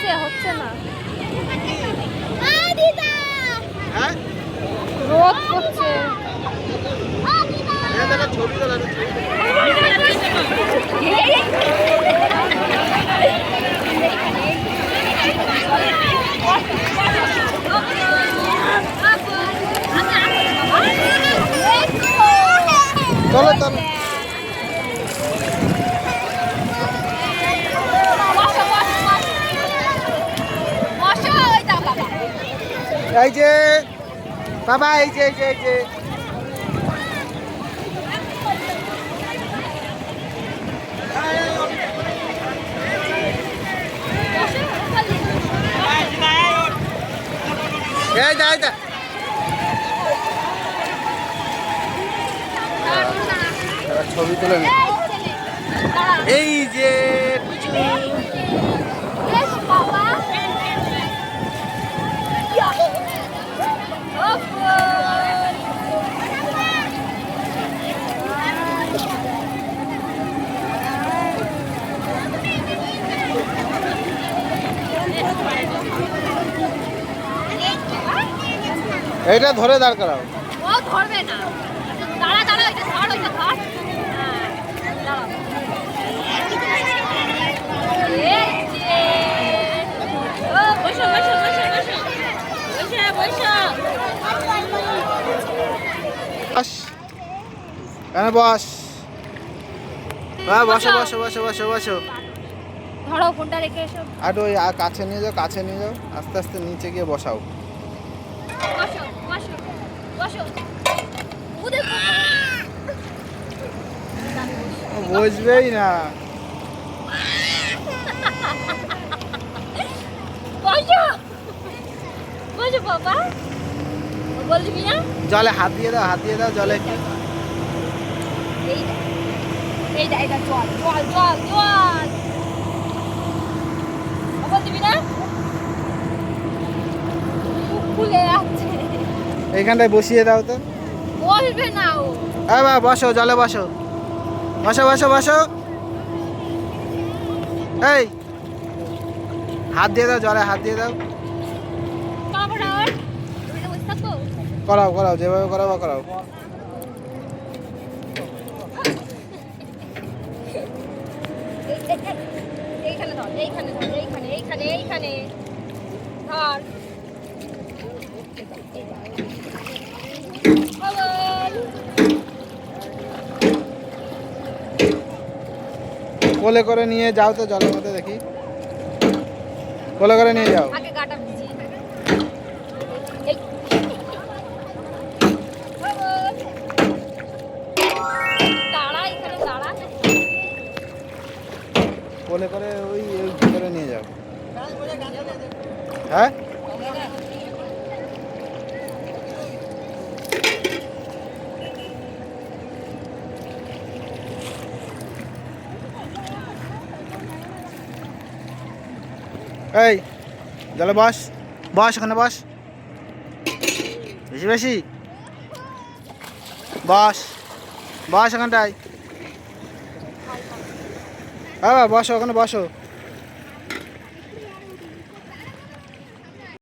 হচ্ছে হচ্ছে না, হ্যাঁ রোদ করছে। ছবি তোলা চলো চলো এই যে বাবা, এই যে এই যে এই যে এই দা এই দা ছবি তুলে নি। এই যে এইটা ধরে দাঁড় করাও। ও ধরবে না, দাঁড়া দাঁড়া, ওইটা ধর, ওইটা ধর। হ্যাঁ, দাঁড়াও। এই যে, ও বসো বসো বসো বসো বসো বসো। বস এখানে বস। হ্যাঁ বসো বসো বসো বসো বসো। ধরো ফোনটা রেখে এসো। আর ওই কাছে নিয়ে যাও, কাছে নিয়ে যাও, আস্তে আস্তে নিচে গিয়ে বসাও। বসো বসো বসো। ওদের বুঝবেই না। বসো বসো বাবা, বলবি না? জলে হাত দিয়ে দাও, হাত দিয়ে দাও জলে একটু। এইটা এইটা এইটা জল জল জল জল, বলবি না? খুলে যাচ্ছে। এইখানটায় বসিয়ে দাও তো। বলবে না ও। বাবা বসো, জলে বসো, বসো বসো বসো। এই হাত দিয়ে দাও, জলে হাত দিয়ে দাও। করাও করাও, যেভাবে করাবো করাও। এইখানে ধর, এইখানে ধর, এইখানে এইখানে এইখানে ধর। কোলে করে নিয়ে যাও তো জলের মধ্যে, দেখি কোলে করে নিয়ে যাও। আগে গাটা ভিজিয়ে দেবে। এই দাঁড়া, এখানে দাঁড়া। কোলে করে ওই ওই ভিতরে নিয়ে যাও। হ্যাঁ এই জলে বস, বস ওখানে বস, বেশি বেশি বস, বস ওখানটায়। হ্যাঁ বসো, ওখানে বসো।